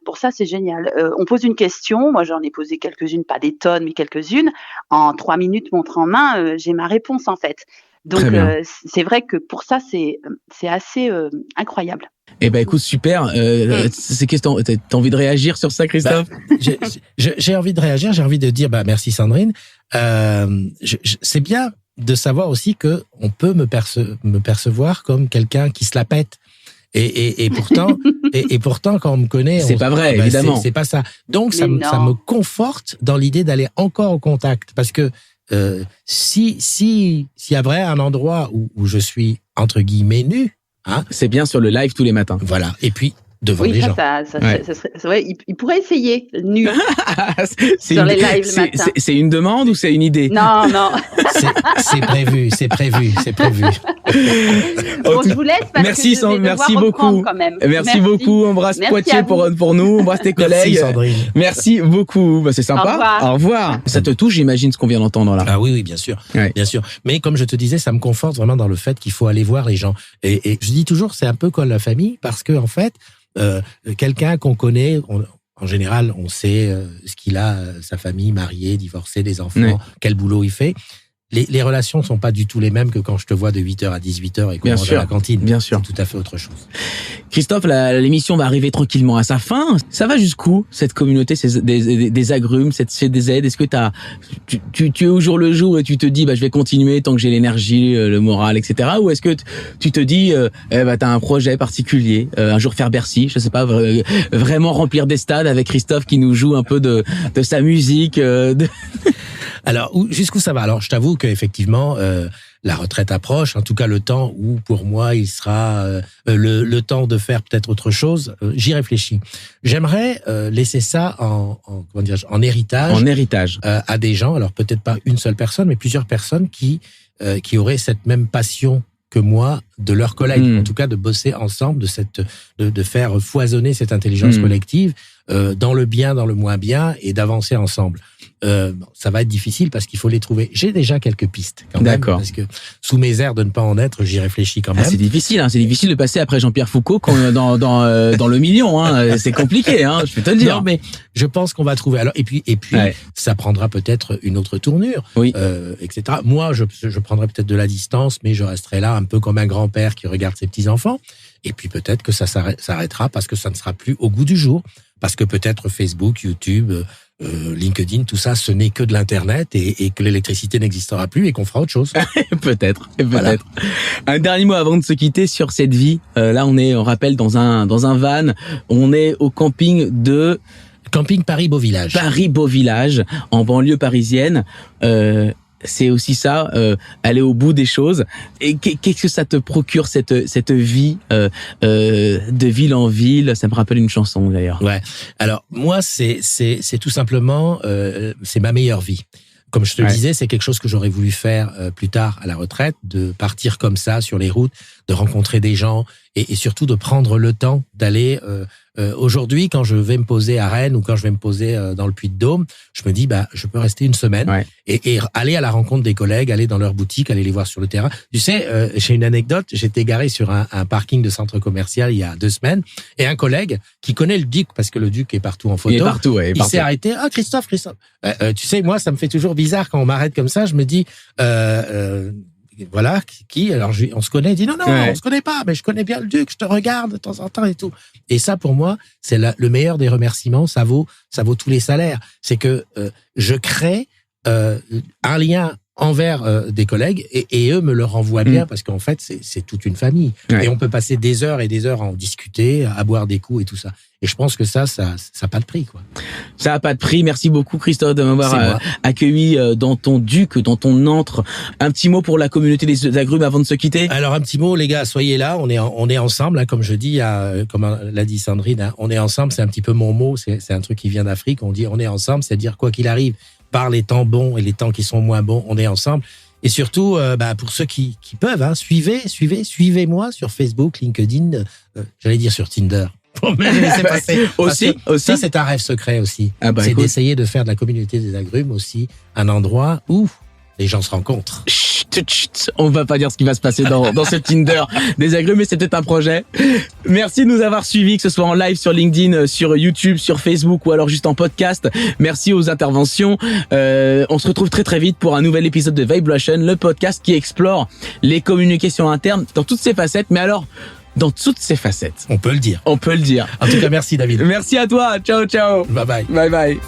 On pose une question, moi j'en ai posé quelques-unes, pas des tonnes mais quelques-unes, en 3 minutes montre en main, j'ai ma réponse en fait. Donc c'est vrai que pour ça c'est assez incroyable. Eh ben écoute, super. C'est question. T'as envie de réagir sur ça, Christophe? J'ai envie de réagir. J'ai envie de dire merci Sandrine. C'est bien de savoir aussi que on peut me percevoir comme quelqu'un qui se la pète. Et pourtant, et pourtant, quand on me connaît, c'est pas vrai, évidemment. C'est pas ça. Donc ça me conforte dans l'idée d'aller encore au contact, parce que s'il y a vrai un endroit où je suis entre guillemets nu, c'est bien sur le live tous les matins. Voilà. Et puis devant les gens. Ça serait, il pourrait essayer nu sur les lives le matin. C'est une demande ou c'est une idée? Non. C'est prévu. Bon, je vous laisse parce merci, que je vais merci beaucoup. Quand même. Merci beaucoup. Embrasse Poitiers pour nous. Embrasse tes collègues. Merci Sandrine. Merci beaucoup. C'est sympa. Au revoir. Ça te touche, j'imagine, ce qu'on vient d'entendre là. Ah oui, bien sûr. Ouais. Bien sûr. Mais comme je te disais, ça me conforte vraiment dans le fait qu'il faut aller voir les gens. Et je dis toujours, c'est un peu comme la famille, parce que en fait, quelqu'un qu'on connaît, en général, on sait ce qu'il a, sa famille, mariée, divorcée, des enfants, quel boulot il fait. Les relations sont pas du tout les mêmes que quand je te vois de 8h à 18h et qu'on mange à la cantine. Bien sûr. C'est tout à fait autre chose. Christophe, l'émission va arriver tranquillement à sa fin. Ça va jusqu'où, cette communauté des agrumes, cette CDZ? Est-ce que tu es au jour le jour et tu te dis, je vais continuer tant que j'ai l'énergie, le moral, etc. Ou est-ce que tu te dis, t'as un projet particulier, un jour faire Bercy, je sais pas, vraiment remplir des stades avec Christophe qui nous joue un peu de sa musique, Alors, jusqu'où ça va? Alors, je t'avoue qu'effectivement, la retraite approche. En tout cas, le temps où, pour moi, il sera le temps de faire peut-être autre chose. J'y réfléchis. J'aimerais laisser ça en héritage. En héritage. À des gens. Alors, peut-être pas une seule personne, mais plusieurs personnes qui auraient cette même passion que moi de leurs collègues, en tout cas de bosser ensemble, de faire foisonner cette intelligence collective dans le bien, dans le moins bien, et d'avancer ensemble. Ça va être difficile parce qu'il faut les trouver. J'ai déjà quelques pistes quand même, parce que sous mes airs de ne pas en être, j'y réfléchis quand même. C'est difficile, c'est difficile de passer après Jean-Pierre Foucault dans le million. C'est compliqué, je peux te le dire. Non, mais je pense qu'on va trouver. Alors et puis ça prendra peut-être une autre tournure, etc. Moi, je prendrai peut-être de la distance, mais je resterai là un peu comme un grand-père qui regarde ses petits-enfants. Et puis peut-être que ça s'arrêtera parce que ça ne sera plus au goût du jour. Parce que peut-être Facebook, YouTube, LinkedIn, tout ça, ce n'est que de l'Internet et que l'électricité n'existera plus et qu'on fera autre chose. Peut-être. Voilà. Un dernier mot avant de se quitter sur cette vie. Là, on rappelle, dans un van. On est au camping de... Camping Paris-Beau Village. Paris-Beau Village, en banlieue parisienne. C'est aussi ça, aller au bout des choses. Et qu'est-ce que ça te procure, cette vie de ville en ville? Ça me rappelle une chanson d'ailleurs. Ouais. Alors moi, c'est tout simplement, c'est ma meilleure vie. Comme je te le disais, c'est quelque chose que j'aurais voulu faire plus tard à la retraite, de partir comme ça sur les routes, de rencontrer des gens et surtout de prendre le temps d'aller. Aujourd'hui, quand je vais me poser à Rennes ou quand je vais me poser dans le Puy-de-Dôme, je me dis je peux rester une semaine et aller à la rencontre des collègues, aller dans leur boutique, aller les voir sur le terrain. Tu sais, j'ai une anecdote. J'étais garé sur un parking de centre commercial il y a 2 semaines et un collègue qui connaît le Duc parce que le Duc est partout en photo. Il est partout, il s'est arrêté. Ah, Christophe. Tu sais, moi, ça me fait toujours bizarre quand on m'arrête comme ça. Je me dis. Voilà, qui alors on se connaît, il dit non, on se connaît pas, mais je connais bien le Duc, je te regarde de temps en temps et tout. Et ça, pour moi, c'est le meilleur des remerciements, ça vaut tous les salaires. C'est que je crée un lien envers des collègues et eux me le renvoient bien parce qu'en fait, c'est toute une famille. Et on peut passer des heures et des heures à en discuter, à boire des coups et tout ça. Et je pense que ça n'a pas de prix, quoi. Ça n'a pas de prix. Merci beaucoup, Christophe, de m'avoir accueilli dans ton Duc, dans ton antre. Un petit mot pour la communauté des agrumes avant de se quitter. Alors, un petit mot, les gars, soyez là. On est ensemble, comme je dis, comme l'a dit Sandrine, on est ensemble. C'est un petit peu mon mot. C'est un truc qui vient d'Afrique. On dit on est ensemble, c'est dire quoi qu'il arrive, par les temps bons et les temps qui sont moins bons, on est ensemble. Et surtout, pour ceux qui peuvent, suivez-moi sur Facebook, LinkedIn, j'allais dire sur Tinder. aussi. Ça, c'est un rêve secret aussi. C'est d'essayer de faire de la communauté des agrumes aussi un endroit où les gens se rencontrent. Chut, on va pas dire ce qui va se passer dans ce Tinder des agrumes, mais c'est peut-être un projet. Merci de nous avoir suivis, que ce soit en live sur LinkedIn, sur YouTube, sur Facebook ou alors juste en podcast. Merci aux interventions. On se retrouve très très vite pour un nouvel épisode de Vibration, le podcast qui explore les communications internes dans toutes ses facettes. Mais alors, dans toutes ses facettes. On peut le dire. On peut le dire. En tout cas, merci David. Merci à toi. Ciao, ciao. Bye bye. Bye bye.